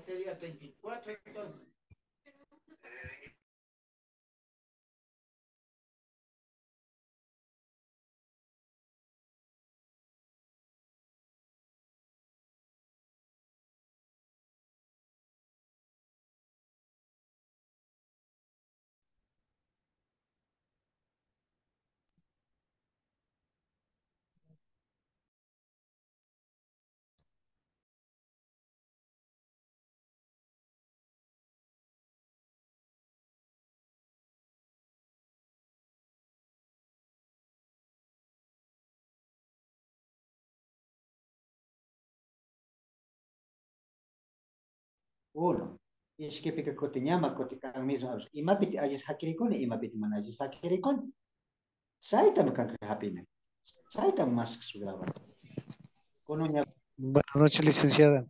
Sería 34 entonces. Uno. Ishkipika kutiñama kutikan mismo. Imapiti ayisakirikuni, imapiti mana ayisakirikuni. Saitam kanka hapina. Saitam mas sugraba. Konuña. Buenas noches, licenciada.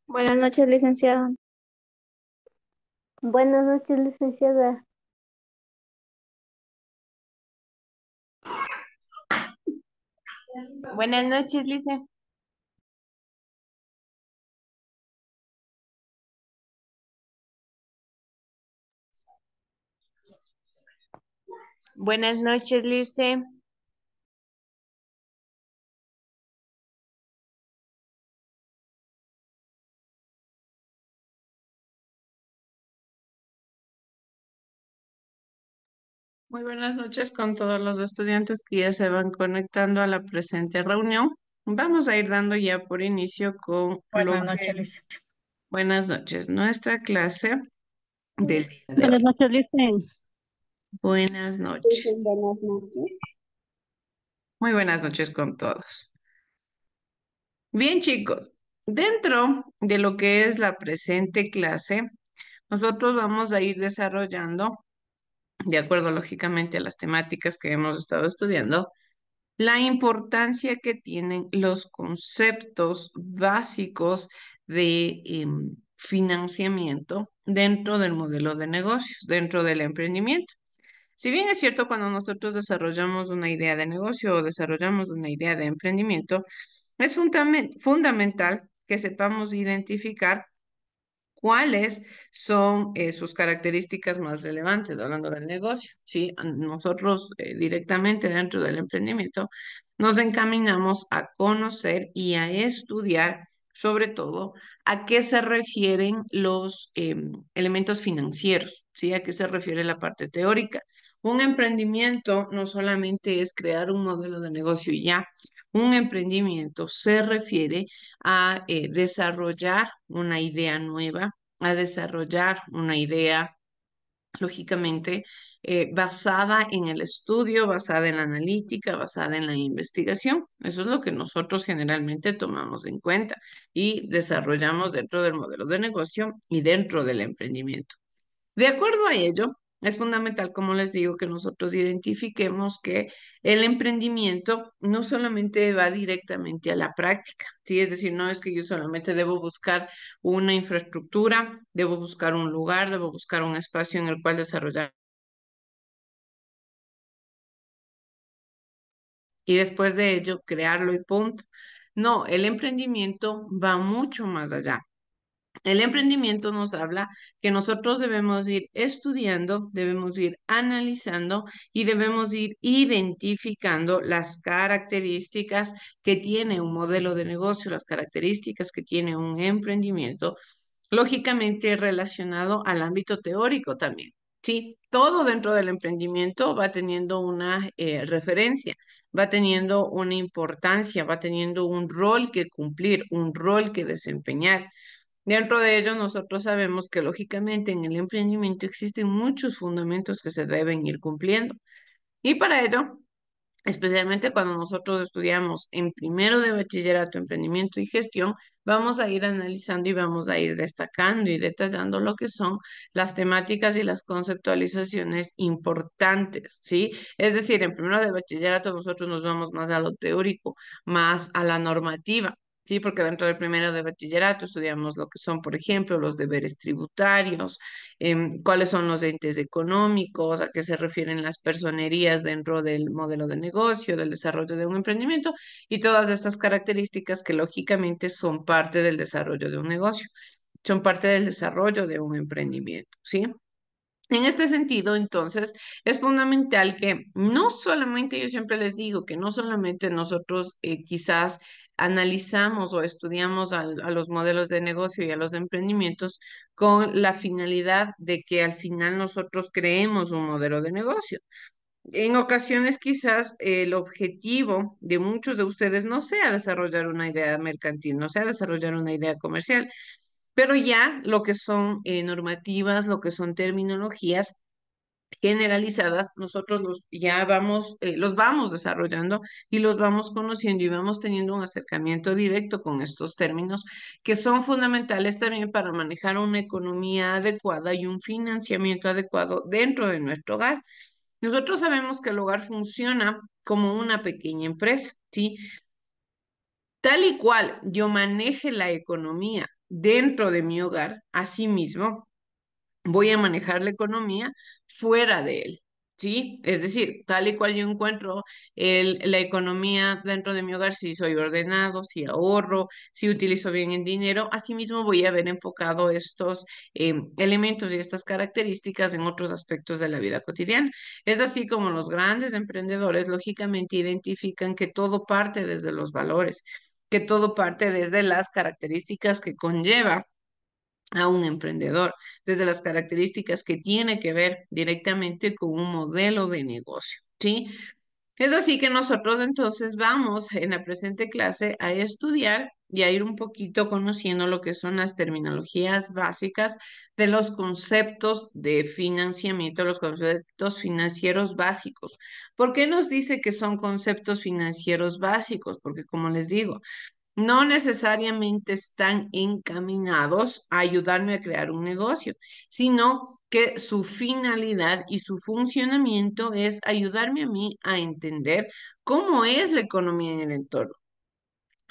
Buenas noches, licenciada. Buenas noches, licenciada. Buenas noches, Lice. Buenas noches, Lice. Muy buenas noches con todos los estudiantes que ya se van conectando a la presente reunión. Vamos a ir dando ya por inicio con Buenas noches, Lice. buenas noches, nuestra clase del día de Buenas hoy. noches, Lice. Buenas noches. Buenas noches. Muy buenas noches con todos. Bien, chicos, dentro de lo que es la presente clase, nosotros vamos a ir desarrollando, de acuerdo lógicamente a las temáticas que hemos estado estudiando, la importancia que tienen los conceptos básicos de financiamiento dentro del modelo de negocios, dentro del emprendimiento. Si bien es cierto, cuando nosotros desarrollamos una idea de negocio o desarrollamos una idea de emprendimiento, es fundamental que sepamos identificar cuáles son sus características más relevantes hablando del negocio. ¿Sí? Nosotros directamente dentro del emprendimiento nos encaminamos a conocer y a estudiar sobre todo a qué se refieren los elementos financieros, ¿sí? A qué se refiere la parte teórica. Un emprendimiento no solamente es crear un modelo de negocio y ya. Un emprendimiento se refiere a desarrollar una idea nueva, a desarrollar una idea, lógicamente, basada en el estudio, basada en la analítica, basada en la investigación. Eso es lo que nosotros generalmente tomamos en cuenta y desarrollamos dentro del modelo de negocio y dentro del emprendimiento. De acuerdo a ello, Es fundamental, como les digo, que nosotros identifiquemos que el emprendimiento no solamente va directamente a la práctica, ¿sí? Es decir, no es que yo solamente debo buscar una infraestructura, debo buscar un lugar, debo buscar un espacio en el cual desarrollar y después de ello crearlo y punto. No, el emprendimiento va mucho más allá. El emprendimiento nos habla que nosotros debemos ir estudiando, debemos ir analizando y debemos ir identificando las características que tiene un modelo de negocio, las características que tiene un emprendimiento, lógicamente relacionado al ámbito teórico también. Sí, todo dentro del emprendimiento va teniendo una referencia, va teniendo una importancia, va teniendo un rol que cumplir, un rol que desempeñar. Dentro de ello, nosotros sabemos que lógicamente en el emprendimiento existen muchos fundamentos que se deben ir cumpliendo. Y para ello, especialmente cuando nosotros estudiamos en primero de bachillerato, emprendimiento y gestión, vamos a ir analizando y vamos a ir destacando y detallando lo que son las temáticas y las conceptualizaciones importantes, ¿sí? Es decir, en primero de bachillerato nosotros nos vamos más a lo teórico, más a la normativa. Sí, porque dentro del primero de bachillerato estudiamos lo que son, por ejemplo, los deberes tributarios, cuáles son los entes económicos, a qué se refieren las personerías dentro del modelo de negocio, del desarrollo de un emprendimiento y todas estas características que lógicamente son parte del desarrollo de un negocio, son parte del desarrollo de un emprendimiento, ¿sí? En este sentido, entonces, es fundamental que no solamente, yo siempre les digo que no solamente nosotros quizás analizamos o estudiamos a los modelos de negocio y a los emprendimientos con la finalidad de que al final nosotros creemos un modelo de negocio. En ocasiones quizás el objetivo de muchos de ustedes no sea desarrollar una idea mercantil, no sea desarrollar una idea comercial, pero ya lo que son normativas, lo que son terminologías, generalizadas, nosotros ya vamos, los vamos desarrollando y los vamos conociendo y vamos teniendo un acercamiento directo con estos términos que son fundamentales también para manejar una economía adecuada y un financiamiento adecuado dentro de nuestro hogar. Nosotros sabemos que el hogar funciona como una pequeña empresa, ¿sí? Tal y cual yo maneje la economía dentro de mi hogar, asimismo, voy a manejar la economía fuera de él, ¿sí? Es decir, tal y cual yo encuentro la economía dentro de mi hogar, si soy ordenado, si ahorro, si utilizo bien el dinero, asimismo voy a ver enfocado estos elementos y estas características en otros aspectos de la vida cotidiana. Es así como los grandes emprendedores, lógicamente, identifican que todo parte desde los valores, que todo parte desde las características que conlleva a un emprendedor, desde las características que tiene que ver directamente con un modelo de negocio, ¿sí? Es así que nosotros entonces vamos en la presente clase a estudiar y a ir un poquito conociendo lo que son las terminologías básicas de los conceptos de financiamiento, los conceptos financieros básicos. ¿Por qué nos dice que son conceptos financieros básicos? Porque como les digo, no necesariamente están encaminados a ayudarme a crear un negocio, sino que su finalidad y su funcionamiento es ayudarme a mí a entender cómo es la economía en el entorno.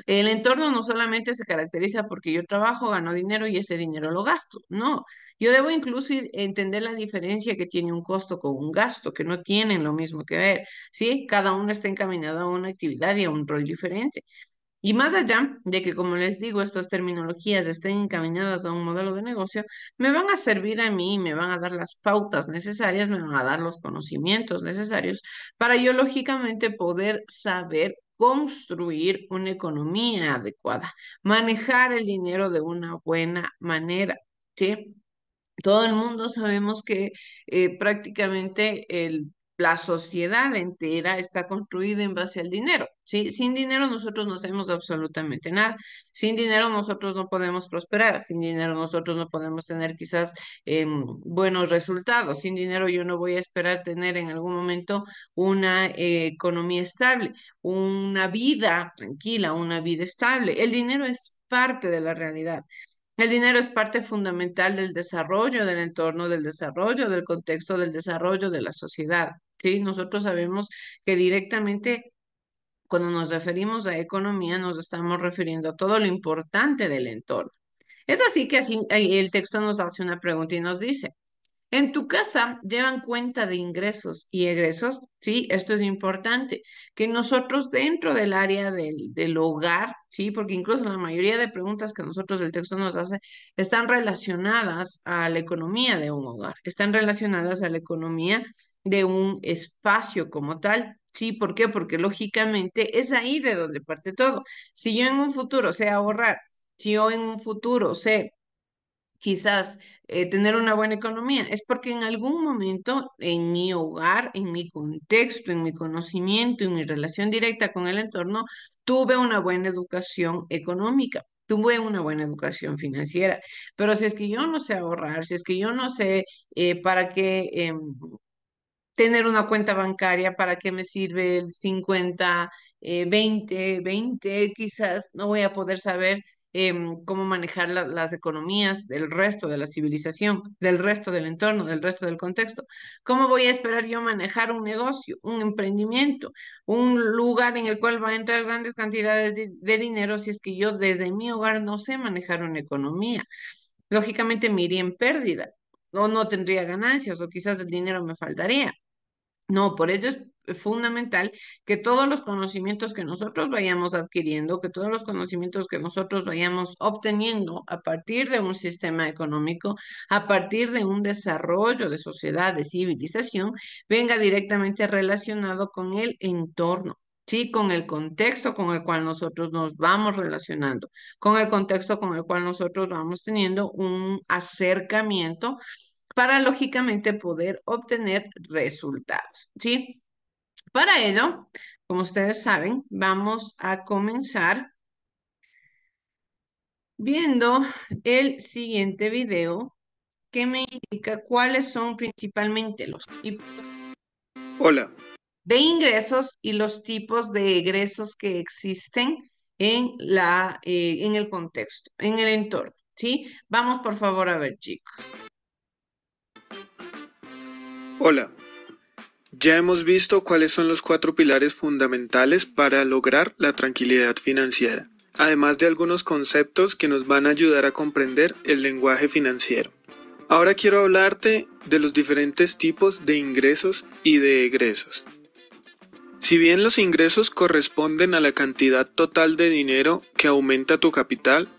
El entorno no solamente se caracteriza porque yo trabajo, gano dinero y ese dinero lo gasto. No, yo debo incluso entender la diferencia que tiene un costo con un gasto, que no tienen lo mismo que ver, ¿sí? Cada uno está encaminado a una actividad y a un rol diferente. Y más allá de que, como les digo, estas terminologías estén encaminadas a un modelo de negocio, me van a servir a mí, me van a dar las pautas necesarias, me van a dar los conocimientos necesarios para yo, lógicamente, poder saber construir una economía adecuada, manejar el dinero de una buena manera, ¿sí? Todo el mundo sabemos que prácticamente la sociedad entera está construida en base al dinero, ¿sí? Sin dinero nosotros no hacemos absolutamente nada. Sin dinero nosotros no podemos prosperar. Sin dinero nosotros no podemos tener quizás buenos resultados. Sin dinero yo no voy a esperar tener en algún momento una economía estable, una vida tranquila, una vida estable. El dinero es parte de la realidad. El dinero es parte fundamental del desarrollo, del entorno del desarrollo, del contexto del desarrollo de la sociedad. ¿Sí? Nosotros sabemos que directamente cuando nos referimos a economía nos estamos refiriendo a todo lo importante del entorno. Es así que así, el texto nos hace una pregunta y nos dice, ¿en tu casa llevan cuenta de ingresos y egresos? Sí, esto es importante, que nosotros dentro del área del hogar, sí, porque incluso la mayoría de preguntas que nosotros el texto nos hace están relacionadas a la economía de un hogar, están relacionadas a la economía de un espacio como tal. Sí, ¿por qué? Porque lógicamente es ahí de donde parte todo. Si yo en un futuro sé ahorrar, si yo en un futuro sé quizás tener una buena economía, es porque en algún momento en mi hogar, en mi contexto, en mi conocimiento, en mi relación directa con el entorno, tuve una buena educación económica. Tuve una buena educación financiera, pero si es que yo no sé ahorrar, si es que yo no sé para qué tener una cuenta bancaria, ¿para qué me sirve el 50, 20, 20? Quizás no voy a poder saber cómo manejar las economías del resto de la civilización, del resto del entorno, del resto del contexto. ¿Cómo voy a esperar yo manejar un negocio, un emprendimiento, un lugar en el cual va a entrar grandes cantidades de dinero si es que yo desde mi hogar no sé manejar una economía? Lógicamente me iría en pérdida. O no tendría ganancias, o quizás el dinero me faltaría. No, por ello es fundamental que todos los conocimientos que nosotros vayamos adquiriendo, que todos los conocimientos que nosotros vayamos obteniendo a partir de un sistema económico, a partir de un desarrollo de sociedad, de civilización, venga directamente relacionado con el entorno. Sí, con el contexto con el cual nosotros nos vamos relacionando, con el contexto con el cual nosotros vamos teniendo un acercamiento para lógicamente poder obtener resultados, ¿sí? Para ello, como ustedes saben, vamos a comenzar viendo el siguiente video que me indica cuáles son principalmente los tipos Hola, de ingresos y los tipos de egresos que existen en el contexto, en el entorno, ¿sí? Vamos por favor a ver, chicos. hola. Ya hemos visto cuáles son los 4 pilares fundamentales para lograr la tranquilidad financiera, además de algunos conceptos que nos van a ayudar a comprender el lenguaje financiero. Ahora quiero hablarte de los diferentes tipos de ingresos y de egresos. Si bien los ingresos corresponden a la cantidad total de dinero que aumenta tu capital,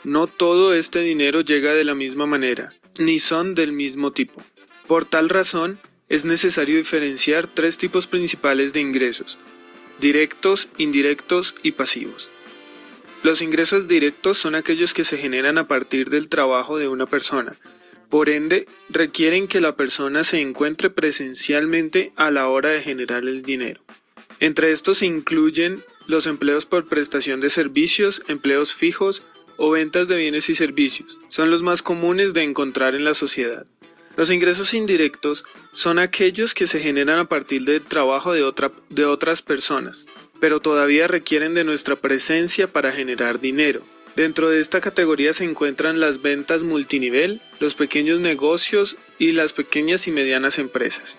no todo este dinero llega de la misma manera, ni son del mismo tipo. Por tal razón, es necesario diferenciar 3 tipos principales de ingresos: directos, indirectos y pasivos. Los ingresos directos son aquellos que se generan a partir del trabajo de una persona. Por ende, requieren que la persona se encuentre presencialmente a la hora de generar el dinero. Entre estos se incluyen los empleos por prestación de servicios, empleos fijos o ventas de bienes y servicios. Son los más comunes de encontrar en la sociedad. Los ingresos indirectos son aquellos que se generan a partir del trabajo de otras personas, pero todavía requieren de nuestra presencia para generar dinero. Dentro de esta categoría se encuentran las ventas multinivel, los pequeños negocios y las pequeñas y medianas empresas.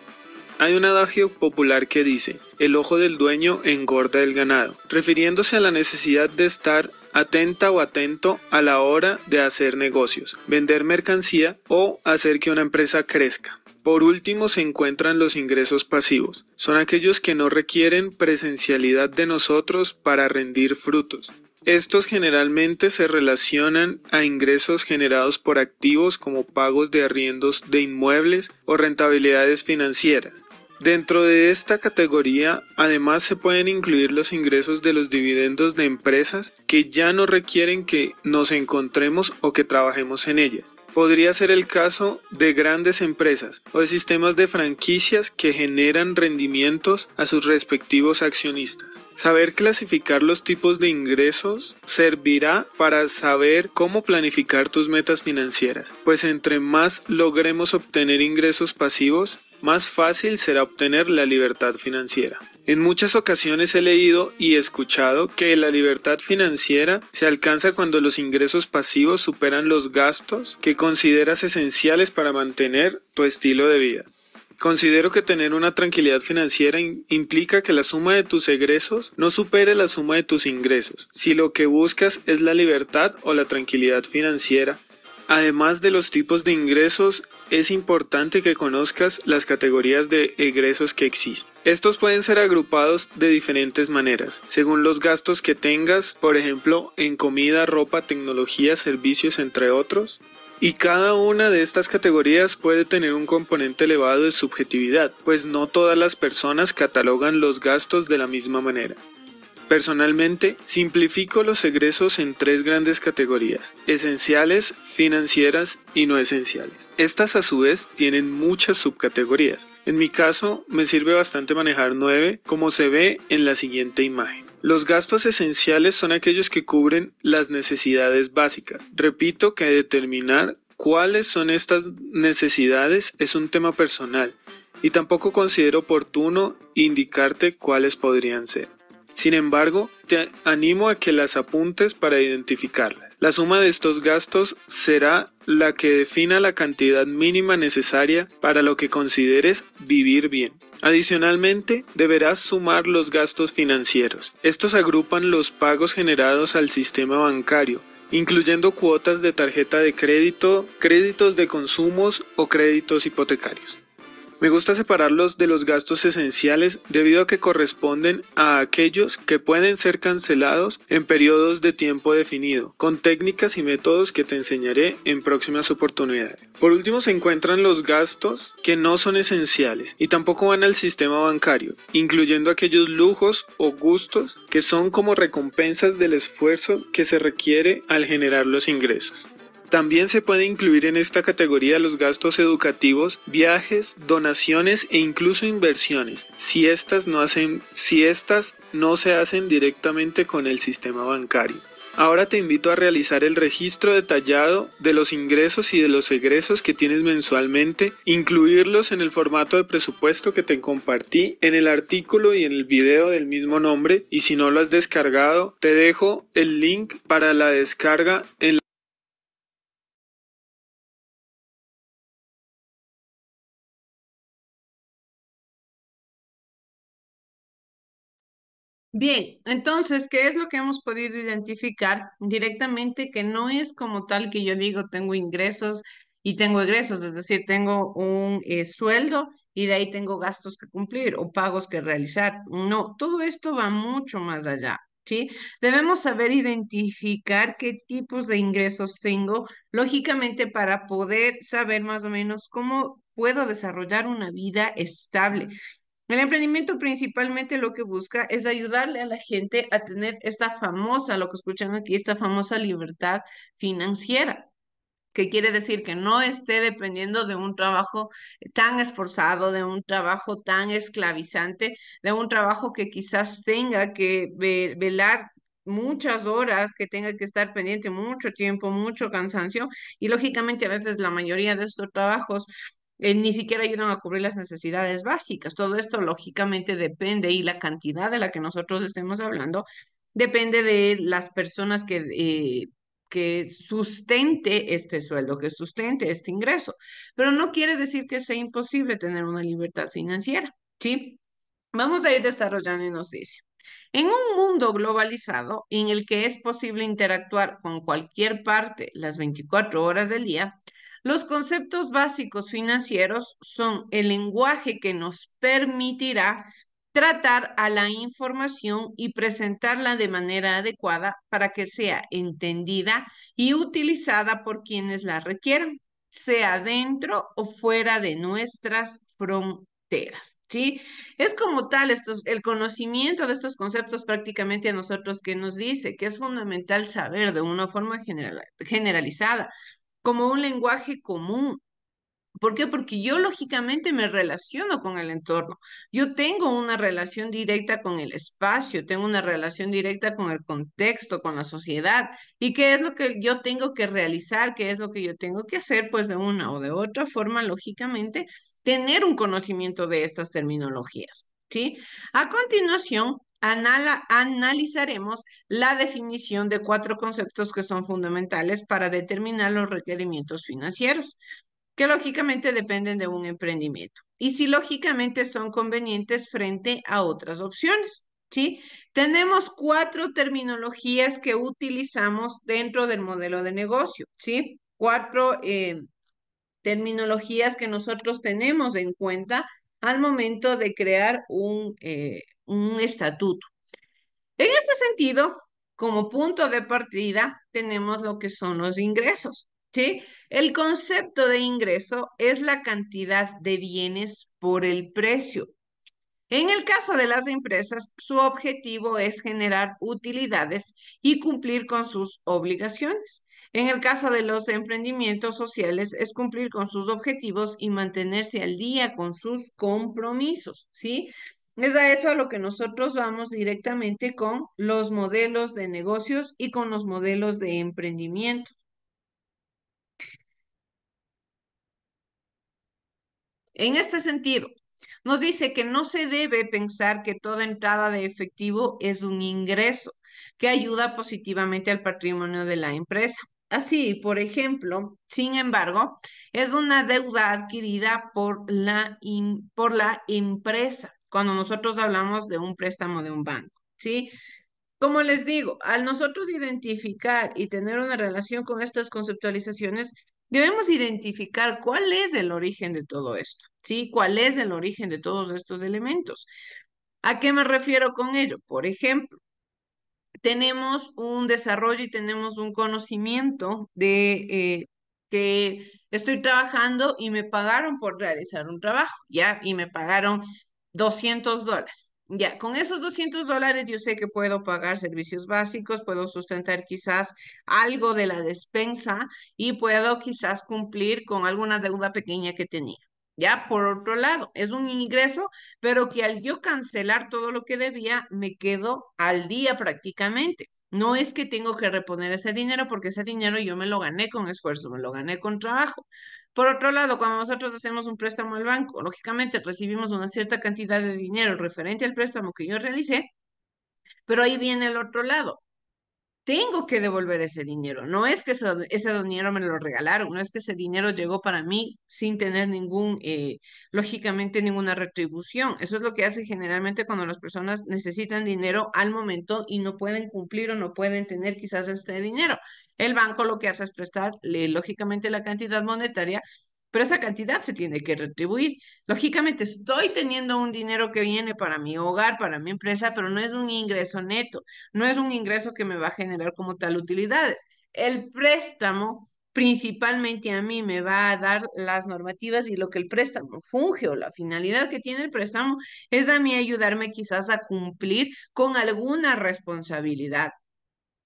Hay un adagio popular que dice: el ojo del dueño engorda el ganado, refiriéndose a la necesidad de estar atenta o atento a la hora de hacer negocios, vender mercancía o hacer que una empresa crezca. Por último se encuentran los ingresos pasivos. Son aquellos que no requieren presencialidad de nosotros para rendir frutos. Estos generalmente se relacionan a ingresos generados por activos como pagos de arriendos de inmuebles o rentabilidades financieras. Dentro de esta categoría, además se pueden incluir los ingresos de los dividendos de empresas que ya no requieren que nos encontremos o que trabajemos en ellas. Podría ser el caso de grandes empresas o de sistemas de franquicias que generan rendimientos a sus respectivos accionistas. Saber clasificar los tipos de ingresos servirá para saber cómo planificar tus metas financieras, pues entre más logremos obtener ingresos pasivos, más fácil será obtener la libertad financiera. En muchas ocasiones he leído y escuchado que la libertad financiera se alcanza cuando los ingresos pasivos superan los gastos que consideras esenciales para mantener tu estilo de vida. Considero que tener una tranquilidad financiera implica que la suma de tus egresos no supere la suma de tus ingresos. Si lo que buscas es la libertad o la tranquilidad financiera, además de los tipos de ingresos, es importante que conozcas las categorías de egresos que existen. Estos pueden ser agrupados de diferentes maneras, según los gastos que tengas, por ejemplo, en comida, ropa, tecnología, servicios, entre otros. Y cada una de estas categorías puede tener un componente elevado de subjetividad, pues no todas las personas catalogan los gastos de la misma manera. Personalmente, simplifico los egresos en 3 grandes categorías: esenciales, financieras y no esenciales. Estas a su vez tienen muchas subcategorías. En mi caso, me sirve bastante manejar 9, como se ve en la siguiente imagen. Los gastos esenciales son aquellos que cubren las necesidades básicas. Repito que determinar cuáles son estas necesidades es un tema personal y tampoco considero oportuno indicarte cuáles podrían ser. Sin embargo, te animo a que las apuntes para identificarlas. La suma de estos gastos será la que defina la cantidad mínima necesaria para lo que consideres vivir bien. Adicionalmente, deberás sumar los gastos financieros. Estos agrupan los pagos generados al sistema bancario, incluyendo cuotas de tarjeta de crédito, créditos de consumos o créditos hipotecarios. Me gusta separarlos de los gastos esenciales debido a que corresponden a aquellos que pueden ser cancelados en periodos de tiempo definido, con técnicas y métodos que te enseñaré en próximas oportunidades. Por último se encuentran los gastos que no son esenciales y tampoco van al sistema bancario, incluyendo aquellos lujos o gustos que son como recompensas del esfuerzo que se requiere al generar los ingresos. También se puede incluir en esta categoría los gastos educativos, viajes, donaciones e incluso inversiones, si estas no se hacen directamente con el sistema bancario. Ahora te invito a realizar el registro detallado de los ingresos y de los egresos que tienes mensualmente, incluirlos en el formato de presupuesto que te compartí en el artículo y en el video del mismo nombre, y si no lo has descargado, te dejo el link para la descarga en Bien, entonces, ¿qué es lo que hemos podido identificar directamente? Que no es como tal que yo digo tengo ingresos y tengo egresos, es decir, tengo un sueldo y de ahí tengo gastos que cumplir o pagos que realizar. No, todo esto va mucho más allá, ¿sí? Debemos saber identificar qué tipos de ingresos tengo, lógicamente, para poder saber más o menos cómo puedo desarrollar una vida estable. El emprendimiento principalmente lo que busca es ayudarle a la gente a tener esta famosa, lo que escuchan aquí, esta famosa libertad financiera, que quiere decir que no esté dependiendo de un trabajo tan esforzado, de un trabajo tan esclavizante, de un trabajo que quizás tenga que velar muchas horas, que tenga que estar pendiente mucho tiempo, mucho cansancio, y lógicamente a veces la mayoría de estos trabajos ni siquiera ayudan a cubrir las necesidades básicas. Todo esto lógicamente depende, y la cantidad de la que nosotros estemos hablando depende de las personas que sustente este sueldo, que sustente este ingreso. Pero no quiere decir que sea imposible tener una libertad financiera, ¿sí? Vamos a ir desarrollando y nos dice, en un mundo globalizado en el que es posible interactuar con cualquier parte las 24 horas del día, los conceptos básicos financieros son el lenguaje que nos permitirá tratar a la información y presentarla de manera adecuada para que sea entendida y utilizada por quienes la requieran, sea dentro o fuera de nuestras fronteras, ¿sí? Es como tal el conocimiento de estos conceptos prácticamente a nosotros que nos dice que es fundamental saber de una forma generalizada, como un lenguaje común, ¿Por qué? Porque yo lógicamente me relaciono con el entorno. Yo tengo una relación directa con el espacio, tengo una relación directa con el contexto, con la sociedad. ¿Y qué es lo que yo tengo que realizar? ¿Qué es lo que yo tengo que hacer? Pues de una o de otra forma, lógicamente, tener un conocimiento de estas terminologías, ¿sí? A continuación, analizaremos la definición de 4 conceptos que son fundamentales para determinar los requerimientos financieros que lógicamente dependen de un emprendimiento y si lógicamente son convenientes frente a otras opciones, ¿sí? Tenemos 4 terminologías que utilizamos dentro del modelo de negocio, ¿sí? 4 terminologías que nosotros tenemos en cuenta al momento de crear un estatuto. En este sentido, como punto de partida, tenemos lo que son los ingresos, ¿sí? El concepto de ingreso es la cantidad de bienes por el precio. En el caso de las empresas, su objetivo es generar utilidades y cumplir con sus obligaciones. En el caso de los emprendimientos sociales, es cumplir con sus objetivos y mantenerse al día con sus compromisos, ¿sí? Es a eso a lo que nosotros vamos directamente con los modelos de negocios y con los modelos de emprendimiento. En este sentido, nos dice que no se debe pensar que toda entrada de efectivo es un ingreso que ayuda positivamente al patrimonio de la empresa. Así, por ejemplo, sin embargo, es una deuda adquirida por la empresa cuando nosotros hablamos de un préstamo de un banco, ¿sí? Como les digo, al nosotros identificar y tener una relación con estas conceptualizaciones, debemos identificar cuál es el origen de todo esto, ¿sí? ¿Cuál es el origen de todos estos elementos? ¿A qué me refiero con ello? Por ejemplo, tenemos un desarrollo y tenemos un conocimiento de que estoy trabajando y me pagaron por realizar un trabajo, ¿ya? Y me pagaron $200. Ya, con esos $200 yo sé que puedo pagar servicios básicos, puedo sustentar quizás algo de la despensa y puedo quizás cumplir con alguna deuda pequeña que tenía. Ya, por otro lado, es un ingreso, pero que al yo cancelar todo lo que debía, me quedo al día prácticamente. No es que tengo que reponer ese dinero porque ese dinero yo me lo gané con esfuerzo, me lo gané con trabajo. Por otro lado, cuando nosotros hacemos un préstamo al banco, lógicamente recibimos una cierta cantidad de dinero referente al préstamo que yo realicé, pero ahí viene el otro lado. Tengo que devolver ese dinero. No es que ese dinero me lo regalaron, no es que ese dinero llegó para mí sin tener lógicamente, ninguna retribución. Eso es lo que hace generalmente cuando las personas necesitan dinero al momento y no pueden cumplir o no pueden tener quizás este dinero. El banco lo que hace es prestarle, lógicamente, la cantidad monetaria, pero esa cantidad se tiene que retribuir. Lógicamente, estoy teniendo un dinero que viene para mi hogar, para mi empresa, pero no es un ingreso neto, no es un ingreso que me va a generar como tal utilidades. El préstamo principalmente a mí me va a dar las normativas y lo que el préstamo funge o la finalidad que tiene el préstamo es a mí ayudarme quizás a cumplir con alguna responsabilidad,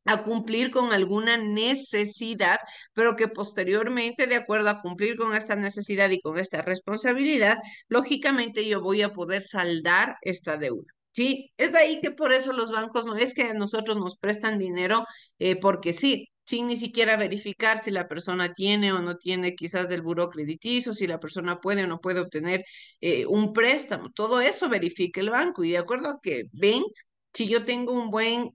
a cumplir con alguna necesidad, pero que posteriormente, de acuerdo a cumplir con esta necesidad y con esta responsabilidad, lógicamente yo voy a poder saldar esta deuda. Sí, es de ahí que por eso los bancos no es que a nosotros nos prestan dinero porque sí, sin ni siquiera verificar si la persona tiene o no tiene quizás del buró crediticio, si la persona puede o no puede obtener un préstamo. Todo eso verifica el banco y de acuerdo a que ven, si yo tengo un buen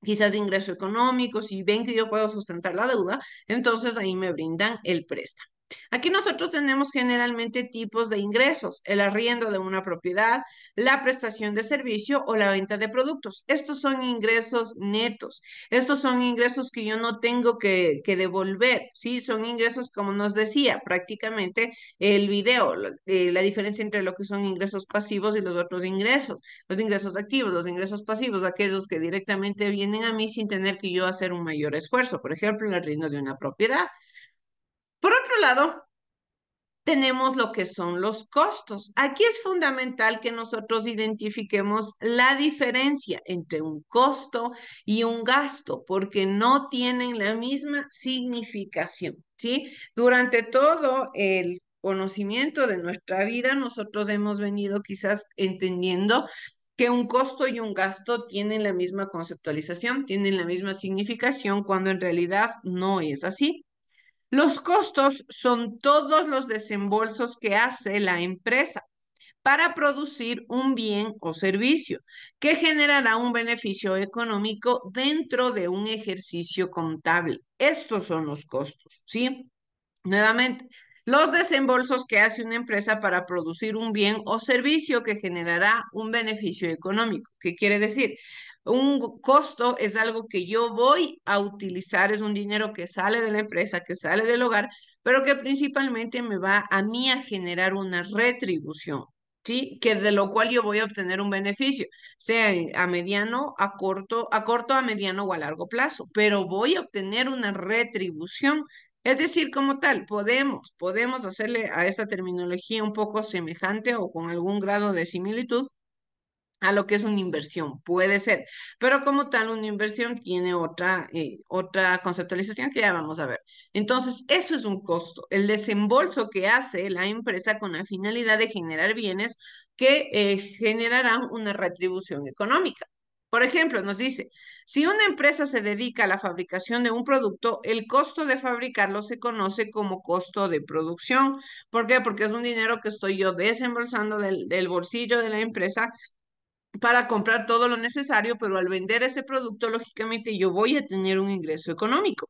quizás de ingreso económico, si ven que yo puedo sustentar la deuda, entonces ahí me brindan el préstamo. Aquí nosotros tenemos generalmente tipos de ingresos, el arriendo de una propiedad, la prestación de servicio o la venta de productos. Estos son ingresos netos, estos son ingresos que yo no tengo que devolver, ¿sí? Son ingresos, como nos decía prácticamente el video, la diferencia entre lo que son ingresos pasivos y los otros ingresos. Los ingresos activos, los ingresos pasivos, aquellos que directamente vienen a mí sin tener que yo hacer un mayor esfuerzo. Por ejemplo, el arriendo de una propiedad. Por otro lado, tenemos lo que son los costos. Aquí es fundamental que nosotros identifiquemos la diferencia entre un costo y un gasto, porque no tienen la misma significación, ¿sí? Durante todo el conocimiento de nuestra vida, nosotros hemos venido quizás entendiendo que un costo y un gasto tienen la misma conceptualización, tienen la misma significación, cuando en realidad no es así. Los costos son todos los desembolsos que hace la empresa para producir un bien o servicio que generará un beneficio económico dentro de un ejercicio contable. Estos son los costos, ¿sí? Nuevamente, los desembolsos que hace una empresa para producir un bien o servicio que generará un beneficio económico. ¿Qué quiere decir? Un costo es algo que yo voy a utilizar, es un dinero que sale de la empresa, que sale del hogar, pero que principalmente me va a mí a generar una retribución, ¿sí? Que de lo cual yo voy a obtener un beneficio, sea a mediano, a corto, a mediano o a largo plazo, pero voy a obtener una retribución. Es decir, como tal, podemos hacerle a esta terminología un poco semejante o con algún grado de similitud a lo que es una inversión, puede ser, pero como tal una inversión tiene otra conceptualización que ya vamos a ver. Entonces, eso es un costo, el desembolso que hace la empresa con la finalidad de generar bienes que generarán una retribución económica. Por ejemplo, nos dice, si una empresa se dedica a la fabricación de un producto, el costo de fabricarlo se conoce como costo de producción. ¿Por qué? Porque es un dinero que estoy yo desembolsando del bolsillo de la empresa para comprar todo lo necesario, pero al vender ese producto, lógicamente yo voy a tener un ingreso económico.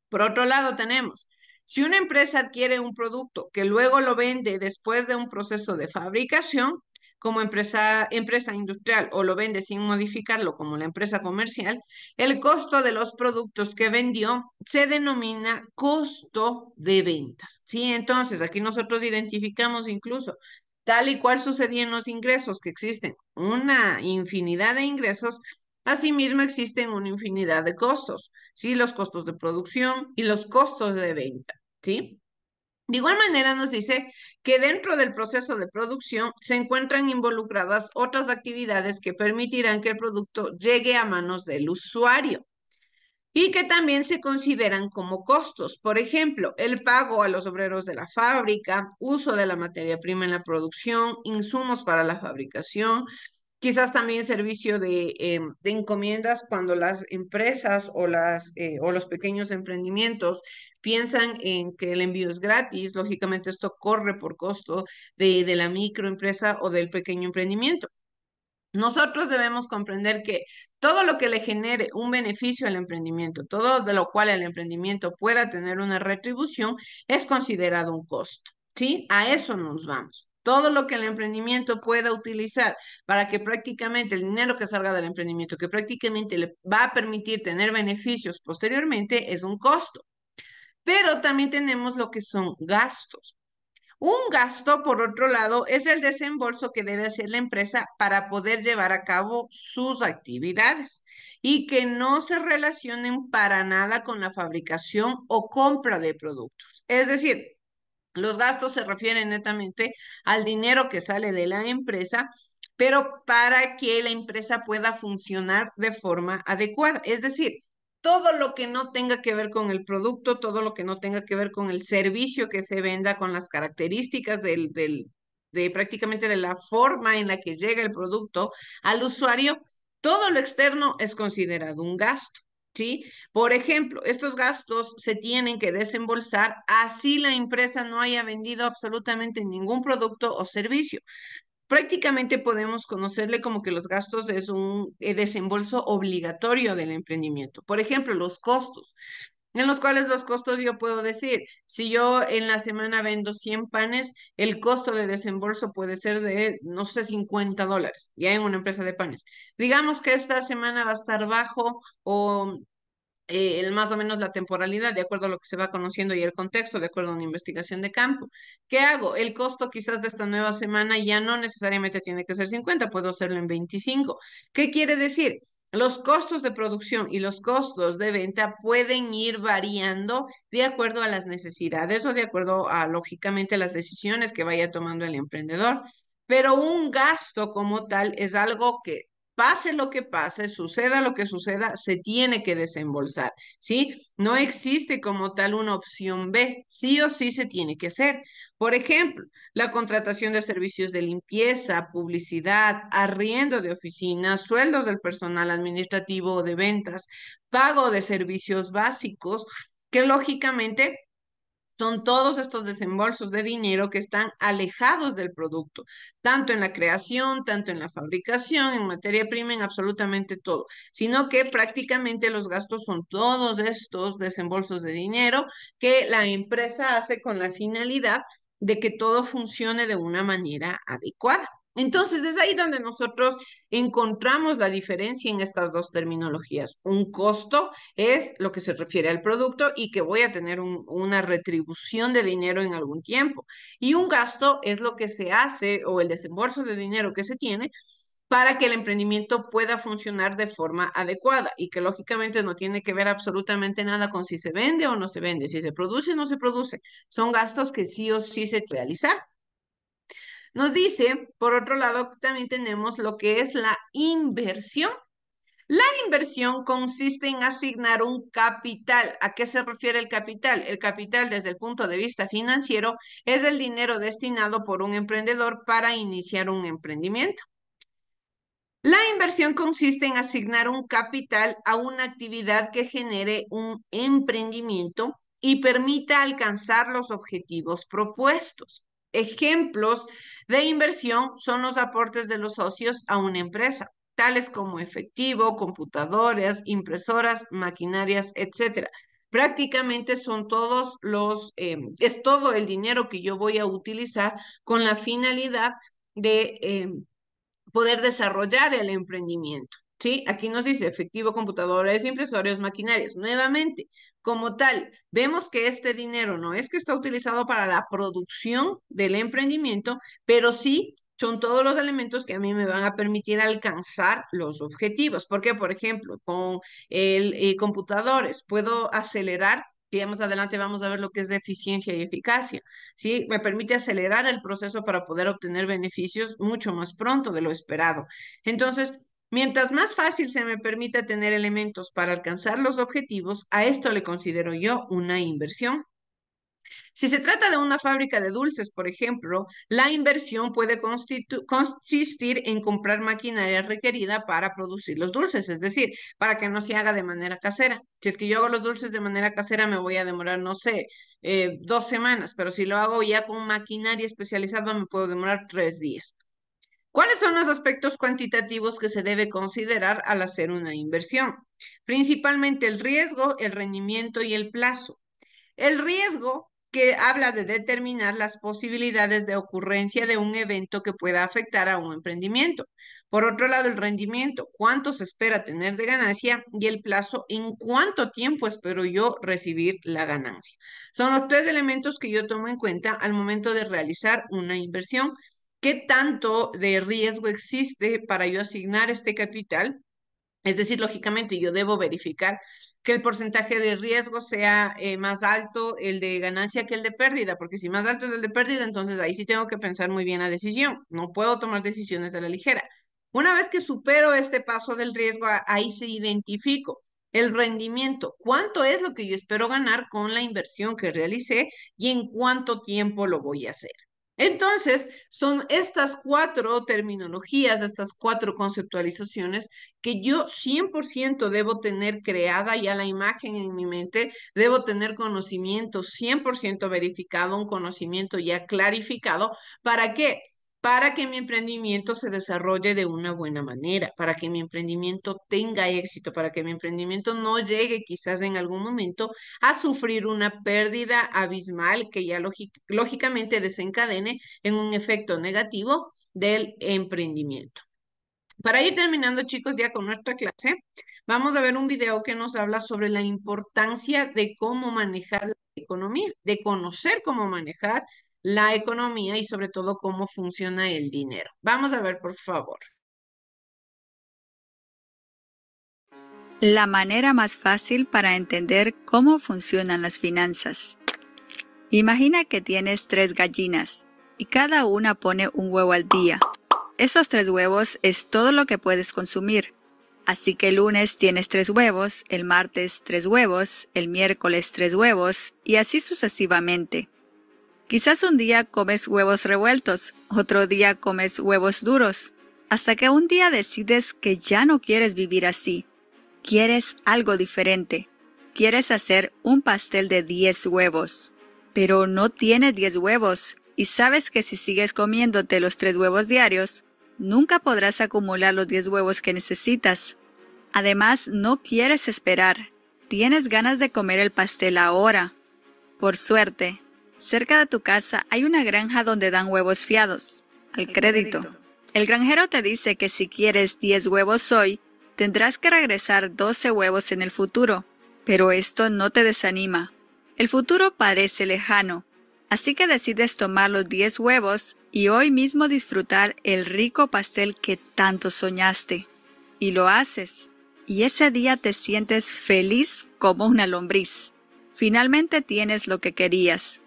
Por otro lado, tenemos, si una empresa adquiere un producto que luego lo vende después de un proceso de fabricación, como empresa industrial, o lo vende sin modificarlo como la empresa comercial, el costo de los productos que vendió se denomina costo de ventas, ¿sí? Entonces, aquí nosotros identificamos incluso tal y cual sucedía en los ingresos, que existen una infinidad de ingresos, asimismo existen una infinidad de costos, ¿sí? Los costos de producción y los costos de venta, ¿sí? De igual manera nos dice que dentro del proceso de producción se encuentran involucradas otras actividades que permitirán que el producto llegue a manos del usuario y que también se consideran como costos. Por ejemplo, el pago a los obreros de la fábrica, uso de la materia prima en la producción, insumos para la fabricación, quizás también servicio de encomiendas cuando las empresas o los pequeños emprendimientos piensan en que el envío es gratis. Lógicamente esto corre por costo de la microempresa o del pequeño emprendimiento. Nosotros debemos comprender que todo lo que le genere un beneficio al emprendimiento, todo de lo cual el emprendimiento pueda tener una retribución, es considerado un costo, ¿sí? A eso nos vamos. Todo lo que el emprendimiento pueda utilizar para que prácticamente el dinero que salga del emprendimiento, que prácticamente le va a permitir tener beneficios posteriormente, es un costo. Pero también tenemos lo que son gastos. Un gasto, por otro lado, es el desembolso que debe hacer la empresa para poder llevar a cabo sus actividades y que no se relacionen para nada con la fabricación o compra de productos. Es decir, los gastos se refieren netamente al dinero que sale de la empresa, pero para que la empresa pueda funcionar de forma adecuada. Es decir, todo lo que no tenga que ver con el producto, todo lo que no tenga que ver con el servicio que se venda, con las características de prácticamente de la forma en la que llega el producto al usuario, todo lo externo es considerado un gasto, ¿sí? Por ejemplo, estos gastos se tienen que desembolsar así la empresa no haya vendido absolutamente ningún producto o servicio. Prácticamente podemos conocerle como que los gastos es un desembolso obligatorio del emprendimiento. Por ejemplo, los costos, en los cuales los costos yo puedo decir, si yo en la semana vendo 100 panes, el costo de desembolso puede ser de, no sé, $50, ya en una empresa de panes. Digamos que esta semana va a estar bajo o más o menos la temporalidad, de acuerdo a lo que se va conociendo y el contexto, de acuerdo a una investigación de campo. ¿Qué hago? El costo quizás de esta nueva semana ya no necesariamente tiene que ser 50, puedo hacerlo en 25. ¿Qué quiere decir? Los costos de producción y los costos de venta pueden ir variando de acuerdo a las necesidades o de acuerdo a, lógicamente, las decisiones que vaya tomando el emprendedor. Pero un gasto como tal es algo que pase lo que pase, suceda lo que suceda, se tiene que desembolsar, ¿sí? No existe como tal una opción B, sí o sí se tiene que hacer. Por ejemplo, la contratación de servicios de limpieza, publicidad, arriendo de oficinas, sueldos del personal administrativo o de ventas, pago de servicios básicos, que lógicamente son todos estos desembolsos de dinero que están alejados del producto, tanto en la creación, tanto en la fabricación, en materia prima, en absolutamente todo, sino que prácticamente los gastos son todos estos desembolsos de dinero que la empresa hace con la finalidad de que todo funcione de una manera adecuada. Entonces, es ahí donde nosotros encontramos la diferencia en estas dos terminologías. Un costo es lo que se refiere al producto y que voy a tener una retribución de dinero en algún tiempo. Y un gasto es lo que se hace o el desembolso de dinero que se tiene para que el emprendimiento pueda funcionar de forma adecuada y que lógicamente no tiene que ver absolutamente nada con si se vende o no se vende, si se produce o no se produce. Son gastos que sí o sí se realizar. Nos dice, por otro lado, también tenemos lo que es la inversión. La inversión consiste en asignar un capital. ¿A qué se refiere el capital? El capital, desde el punto de vista financiero, es el dinero destinado por un emprendedor para iniciar un emprendimiento. La inversión consiste en asignar un capital a una actividad que genere un emprendimiento y permita alcanzar los objetivos propuestos. Ejemplos de inversión son los aportes de los socios a una empresa, tales como efectivo, computadoras, impresoras, maquinarias, etc. Prácticamente son todos es todo el dinero que yo voy a utilizar con la finalidad de poder desarrollar el emprendimiento. ¿Sí? Aquí nos dice efectivo, computadores, impresorios, maquinarias. Nuevamente, como tal, vemos que este dinero no es que está utilizado para la producción del emprendimiento, pero sí son todos los elementos que a mí me van a permitir alcanzar los objetivos. Porque, por ejemplo, con el computadores puedo acelerar, que más adelante vamos a ver lo que es de eficiencia y eficacia. ¿Sí? Me permite acelerar el proceso para poder obtener beneficios mucho más pronto de lo esperado. Entonces, mientras más fácil se me permita tener elementos para alcanzar los objetivos, a esto le considero yo una inversión. Si se trata de una fábrica de dulces, por ejemplo, la inversión puede consistir en comprar maquinaria requerida para producir los dulces, es decir, para que no se haga de manera casera. Si es que yo hago los dulces de manera casera, me voy a demorar, no sé, 2 semanas, pero si lo hago ya con maquinaria especializada, me puedo demorar 3 días. ¿Cuáles son los aspectos cuantitativos que se debe considerar al hacer una inversión? Principalmente el riesgo, el rendimiento y el plazo. El riesgo que habla de determinar las posibilidades de ocurrencia de un evento que pueda afectar a un emprendimiento. Por otro lado, el rendimiento, cuánto se espera tener de ganancia, y el plazo, en cuánto tiempo espero yo recibir la ganancia. Son los 3 elementos que yo tomo en cuenta al momento de realizar una inversión. ¿Qué tanto de riesgo existe para yo asignar este capital? Es decir, lógicamente yo debo verificar que el porcentaje de riesgo sea más alto el de ganancia que el de pérdida, porque si más alto es el de pérdida, entonces ahí sí tengo que pensar muy bien la decisión. No puedo tomar decisiones a la ligera. Una vez que supero este paso del riesgo, ahí se identifico el rendimiento. ¿Cuánto es lo que yo espero ganar con la inversión que realicé y en cuánto tiempo lo voy a hacer? Entonces, son estas 4 terminologías, estas 4 conceptualizaciones que yo 100% debo tener creada ya la imagen en mi mente, debo tener conocimiento 100% verificado, un conocimiento ya clarificado. ¿Para qué? Para que mi emprendimiento se desarrolle de una buena manera, para que mi emprendimiento tenga éxito, para que mi emprendimiento no llegue quizás en algún momento a sufrir una pérdida abismal que ya lógicamente desencadene en un efecto negativo del emprendimiento. Para ir terminando, chicos, ya con nuestra clase, vamos a ver un video que nos habla sobre la importancia de cómo manejar la economía, de conocer cómo manejar la economía y sobre todo cómo funciona el dinero. Vamos a ver, por favor. La manera más fácil para entender cómo funcionan las finanzas. Imagina que tienes 3 gallinas y cada una pone un huevo al día. esos 3 huevos es todo lo que puedes consumir. Así que el lunes tienes 3 huevos, el martes 3 huevos, el miércoles 3 huevos y así sucesivamente. Quizás un día comes huevos revueltos, otro día comes huevos duros, hasta que un día decides que ya no quieres vivir así. Quieres algo diferente. Quieres hacer un pastel de 10 huevos. Pero no tienes 10 huevos y sabes que si sigues comiéndote los 3 huevos diarios, nunca podrás acumular los 10 huevos que necesitas. Además, no quieres esperar. Tienes ganas de comer el pastel ahora. Por suerte, cerca de tu casa hay una granja donde dan huevos fiados, al crédito. El granjero te dice que si quieres 10 huevos hoy, tendrás que regresar 12 huevos en el futuro. Pero esto no te desanima. El futuro parece lejano, así que decides tomar los 10 huevos y hoy mismo disfrutar el rico pastel que tanto soñaste. Y lo haces, y ese día te sientes feliz como una lombriz. Finalmente tienes lo que querías.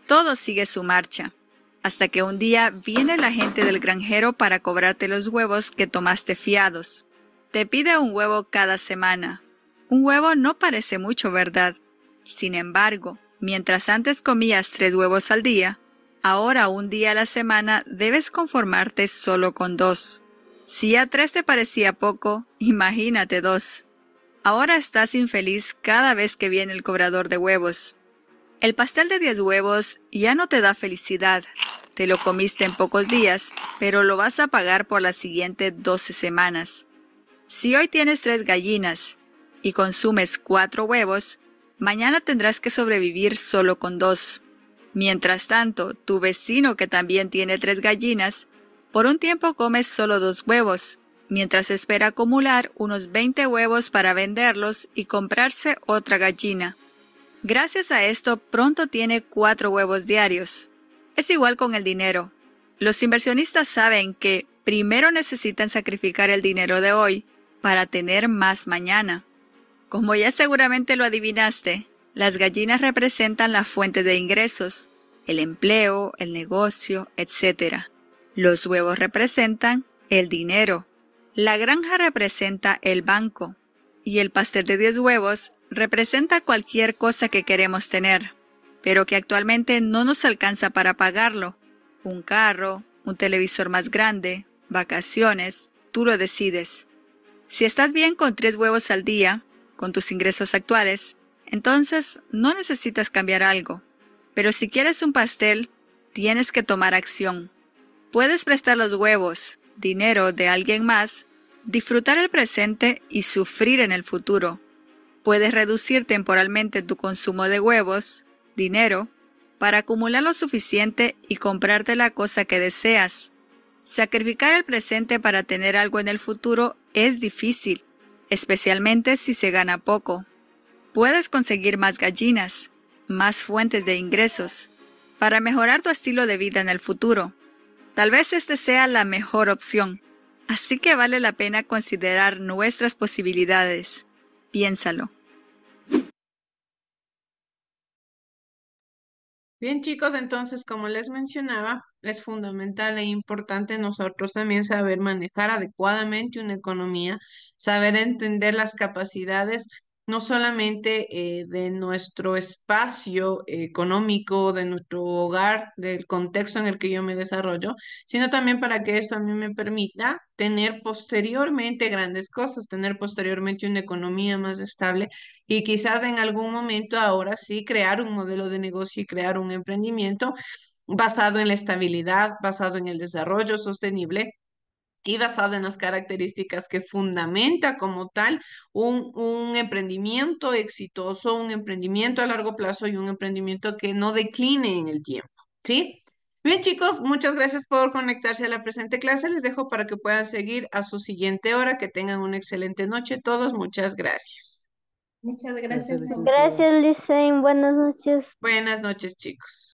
Todo sigue su marcha, hasta que un día viene la gente del granjero para cobrarte los huevos que tomaste fiados. Te pide un huevo cada semana. Un huevo no parece mucho, ¿verdad? Sin embargo, mientras antes comías 3 huevos al día, ahora un día a la semana debes conformarte solo con 2. Si a 3 te parecía poco, imagínate 2. Ahora estás infeliz cada vez que viene el cobrador de huevos. El pastel de 10 huevos ya no te da felicidad. Te lo comiste en pocos días, pero lo vas a pagar por las siguientes 12 semanas. Si hoy tienes 3 gallinas y consumes 4 huevos, mañana tendrás que sobrevivir solo con 2. Mientras tanto, tu vecino que también tiene 3 gallinas, por un tiempo comes solo 2 huevos, mientras espera acumular unos 20 huevos para venderlos y comprarse otra gallina. Gracias a esto, pronto tiene 4 huevos diarios. Es igual con el dinero. Los inversionistas saben que primero necesitan sacrificar el dinero de hoy para tener más mañana. Como ya seguramente lo adivinaste, las gallinas representan la fuente de ingresos, el empleo, el negocio, etc. Los huevos representan el dinero. La granja representa el banco. Y el pastel de 10 huevos representa cualquier cosa que queremos tener, pero que actualmente no nos alcanza para pagarlo. Un carro, un televisor más grande, vacaciones, tú lo decides. Si estás bien con 3 huevos al día, con tus ingresos actuales, entonces no necesitas cambiar algo. Pero si quieres un pastel, tienes que tomar acción. Puedes prestar los huevos, dinero de alguien más, disfrutar el presente y sufrir en el futuro. Puedes reducir temporalmente tu consumo de huevos, dinero, para acumular lo suficiente y comprarte la cosa que deseas. Sacrificar el presente para tener algo en el futuro es difícil, especialmente si se gana poco. Puedes conseguir más gallinas, más fuentes de ingresos, para mejorar tu estilo de vida en el futuro. Tal vez este sea la mejor opción, así que vale la pena considerar nuestras posibilidades. Piénsalo. Bien, chicos, entonces, como les mencionaba, es fundamental e importante nosotros también saber manejar adecuadamente una economía, saber entender las capacidades no solamente de nuestro espacio económico, de nuestro hogar, del contexto en el que yo me desarrollo, sino también para que esto a mí me permita tener posteriormente grandes cosas, tener posteriormente una economía más estable y quizás en algún momento ahora sí crear un modelo de negocio y crear un emprendimiento basado en la estabilidad, basado en el desarrollo sostenible y basado en las características que fundamenta como tal un emprendimiento exitoso, un emprendimiento a largo plazo y un emprendimiento que no decline en el tiempo, ¿sí? Bien, chicos, muchas gracias por conectarse a la presente clase. Les dejo para que puedan seguir a su siguiente hora. Que tengan una excelente noche todos. Muchas gracias. Muchas Gracias, gracias. licenciada. Gracias, Licen. Buenas noches. Buenas noches, chicos.